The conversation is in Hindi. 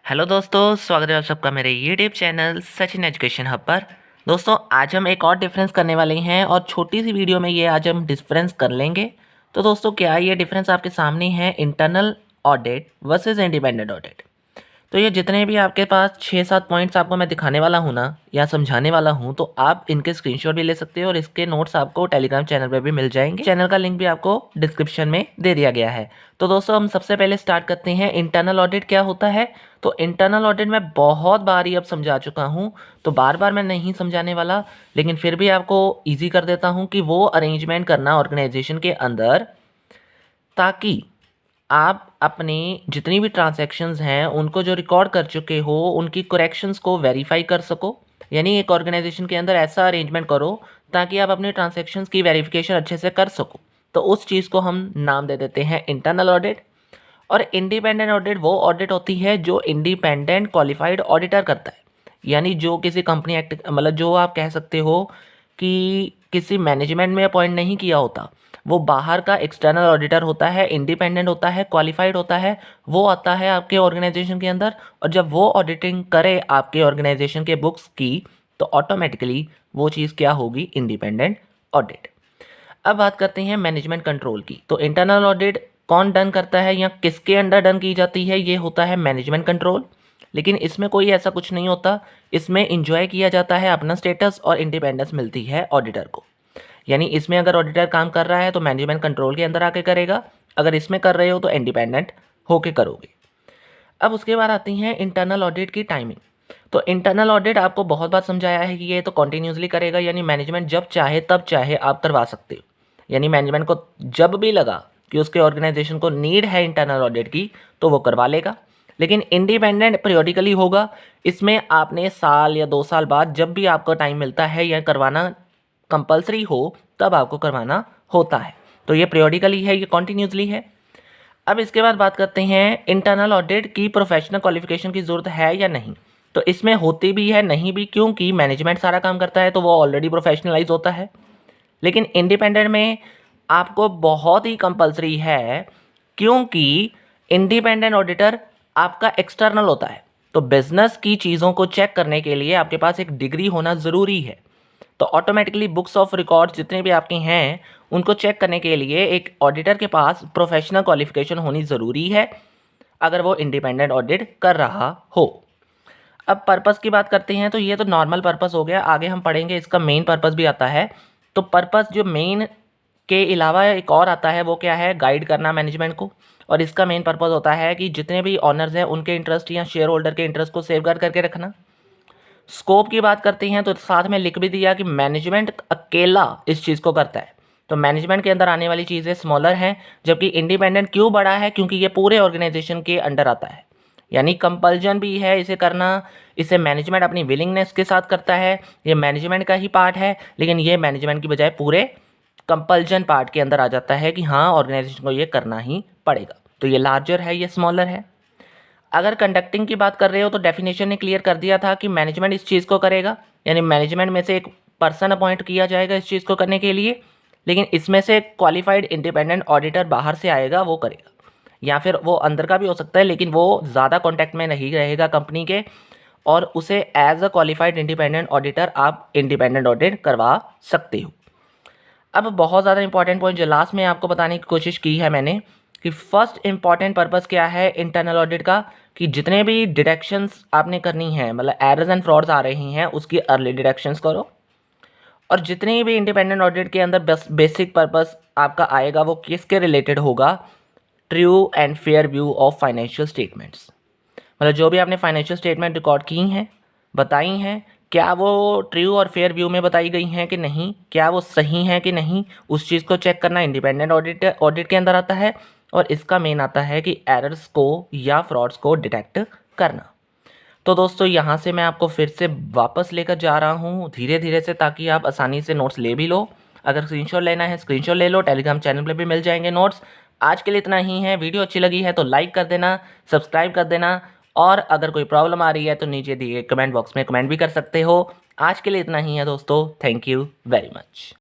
हेलो दोस्तों, स्वागत है आप सबका मेरे YouTube channel Sachin education hub पर। दोस्तों, आज हम एक और डिफरेंस करने वाले हैं और छोटी सी वीडियो में ये आज हम डिफरेंस कर लेंगे। तो दोस्तों, क्या ये डिफरेंस आपके सामने है, internal audit versus independent audit. तो ये जितने भी आपके पास 6-7 पॉइंट्स आपको मैं दिखाने वाला हूँ ना, या समझाने वाला हूँ, तो आप इनके स्क्रीनशॉट भी ले सकते हो और इसके नोट्स आपको टेलीग्राम चैनल पे भी मिल जाएंगे। चैनल का लिंक भी आपको डिस्क्रिप्शन में दे दिया गया है। तो दोस्तों, हम सबसे पहले स्टार्ट करते हैं इंटरनल ऑडिट क्या होता है। तो इंटरनल ऑडिट मैं बहुत बार ही अब समझा चुका हूँ, तो बार बार मैं नहीं समझाने वाला, लेकिन फिर भी आपको ईजी कर देता हूँ कि वो अरेंजमेंट करना ऑर्गेनाइजेशन के अंदर, ताकि आप अपनी जितनी भी ट्रांजैक्शंस हैं उनको जो रिकॉर्ड कर चुके हो उनकी करेक्शंस को वेरीफाई कर सको। यानी एक ऑर्गेनाइजेशन के अंदर ऐसा अरेंजमेंट करो ताकि आप अपने ट्रांजैक्शंस की वेरिफिकेशन अच्छे से कर सको। तो उस चीज़ को हम नाम दे देते हैं इंटरनल ऑडिट। और इंडिपेंडेंट ऑडिट वो ऑडिट होती है जो इंडिपेंडेंट क्वालिफाइड ऑडिटर करता है। यानी जो किसी कंपनी एक्ट, मतलब जो आप कह सकते हो कि किसी मैनेजमेंट में अपॉइंट नहीं किया होता, वो बाहर का एक्सटर्नल ऑडिटर होता है, इंडिपेंडेंट होता है, क्वालिफाइड होता है। वो आता है आपके ऑर्गेनाइजेशन के अंदर, और जब वो ऑडिटिंग करे आपके ऑर्गेनाइजेशन के बुक्स की, तो ऑटोमेटिकली वो चीज़ क्या होगी, इंडिपेंडेंट ऑडिट। अब बात करते हैं मैनेजमेंट कंट्रोल की। तो इंटरनल ऑडिट कौन डन करता है या किसके अंडर डन की जाती है, ये होता है मैनेजमेंट कंट्रोल। लेकिन इसमें कोई ऐसा कुछ नहीं होता, इसमें इंजॉय किया जाता है, अपना स्टेटस और इंडिपेंडेंस मिलती है ऑडिटर को। यानी इसमें अगर ऑडिटर काम कर रहा है तो मैनेजमेंट कंट्रोल के अंदर आके करेगा, अगर इसमें कर रहे हो तो इंडिपेंडेंट होके करोगे। अब उसके बाद आती हैं इंटरनल ऑडिट की टाइमिंग। तो इंटरनल ऑडिट आपको बहुत बार समझाया है कि ये तो कॉन्टीन्यूसली करेगा, यानी मैनेजमेंट जब चाहे तब चाहे आप करवा सकते हो। यानी मैनेजमेंट को जब भी लगा कि उसके ऑर्गेनाइजेशन को नीड है इंटरनल ऑडिट की, तो वो करवा लेगा। लेकिन इंडिपेंडेंट पीरियोडिकली होगा, इसमें आपने साल या 2 साल बाद जब भी आपको टाइम मिलता है या करवाना कंपलसरी हो तब आपको करवाना होता है। तो ये पीरियोडिकली है, ये कॉन्टीन्यूसली है। अब इसके बाद बात करते हैं इंटरनल ऑडिट की प्रोफेशनल क्वालिफिकेशन की ज़रूरत है या नहीं। तो इसमें होती भी है, नहीं भी, क्योंकि मैनेजमेंट सारा काम करता है तो वो ऑलरेडी प्रोफेशनलाइज होता है। लेकिन इंडिपेंडेंट में आपको बहुत ही कंपलसरी है, क्योंकि इंडिपेंडेंट ऑडिटर आपका एक्सटर्नल होता है। तो बिजनेस की चीज़ों को चेक करने के लिए आपके पास एक डिग्री होना ज़रूरी है। तो ऑटोमेटिकली बुक्स ऑफ रिकॉर्ड्स जितने भी आपके हैं उनको चेक करने के लिए एक ऑडिटर के पास प्रोफेशनल क्वालिफिकेशन होनी ज़रूरी है, अगर वो इंडिपेंडेंट ऑडिट कर रहा हो। अब पर्पस की बात करते हैं, तो ये तो नॉर्मल पर्पस हो गया, आगे हम पढ़ेंगे इसका मेन पर्पस भी आता है। तो पर्पस जो मेन के अलावा एक और आता है, वो क्या है, गाइड करना मैनेजमेंट को। और इसका मेन पर्पस होता है कि जितने भी ऑनर्स हैं उनके इंटरेस्ट या शेयर होल्डर के इंटरेस्ट को सेफगार्ड करके रखना। स्कोप की बात करते हैं तो साथ में लिख भी दिया कि मैनेजमेंट अकेला इस चीज़ को करता है। तो मैनेजमेंट के अंदर आने वाली चीज़ें स्मॉलर हैं, जबकि इंडिपेंडेंट क्यों बड़ा है, क्योंकि ये पूरे ऑर्गेनाइजेशन के अंडर आता है। यानी कंपल्जन भी है इसे करना, इसे मैनेजमेंट अपनी विलिंगनेस के साथ करता है, ये मैनेजमेंट का ही पार्ट है। लेकिन ये मैनेजमेंट की बजाय पूरे कंपल्जन पार्ट के अंदर आ जाता है कि हाँ, ऑर्गेनाइजेशन को ये करना ही पड़ेगा। तो ये लार्जर है, ये स्मॉलर है। अगर कंडक्टिंग की बात कर रहे हो तो डेफिनेशन ने क्लियर कर दिया था कि मैनेजमेंट इस चीज़ को करेगा, यानी मैनेजमेंट में से एक पर्सन अपॉइंट किया जाएगा इस चीज़ को करने के लिए। लेकिन इसमें से क्वालिफाइड इंडिपेंडेंट ऑडिटर बाहर से आएगा, वो करेगा, या फिर वो अंदर का भी हो सकता है, लेकिन वो ज़्यादा कॉन्टैक्ट में नहीं रहेगा कंपनी के, और उसे as a qualified independent auditor आप इंडिपेंडेंट ऑडिट करवा सकते हो। अब बहुत ज़्यादा इंपॉर्टेंट पॉइंट जो लास्ट में आपको बताने की कोशिश की है मैंने, कि फर्स्ट इंपॉर्टेंट पर्पस क्या है इंटरनल ऑडिट का, कि जितने भी डिडक्शंस आपने करनी है, मतलब एरर्स एंड फ्रॉड्स आ रही हैं, उसकी अर्ली डिडक्शंस करो। और जितनी भी इंडिपेंडेंट ऑडिट के अंदर बस बेसिक पर्पस आपका आएगा, वो किसके रिलेटेड होगा, true and fair view of financial statements. मतलब जो भी आपने फाइनेंशियल स्टेटमेंट रिकॉर्ड की हैं, बताई हैं, क्या वो ट्रू और फेयर व्यू में बताई गई हैं कि नहीं, क्या वो सही हैं कि नहीं, उस चीज़ को चेक करना इंडिपेंडेंट ऑडिट के अंदर आता है। और इसका मेन आता है कि एरर्स को या फ्रॉड्स को डिटेक्ट करना। तो दोस्तों, यहाँ से मैं आपको फिर से वापस लेकर जा रहा हूँ धीरे धीरे से, ताकि आप आसानी से नोट्स ले भी लो। अगर स्क्रीनशॉट लेना है स्क्रीनशॉट ले लो, टेलीग्राम चैनल पर भी मिल जाएंगे नोट्स। आज के लिए इतना ही है। वीडियो अच्छी लगी है तो लाइक कर देना, सब्सक्राइब कर देना, और अगर कोई प्रॉब्लम आ रही है तो नीचे दिए कमेंट बॉक्स में कमेंट भी कर सकते हो। आज के लिए इतना ही है दोस्तों, थैंक यू वेरी मच।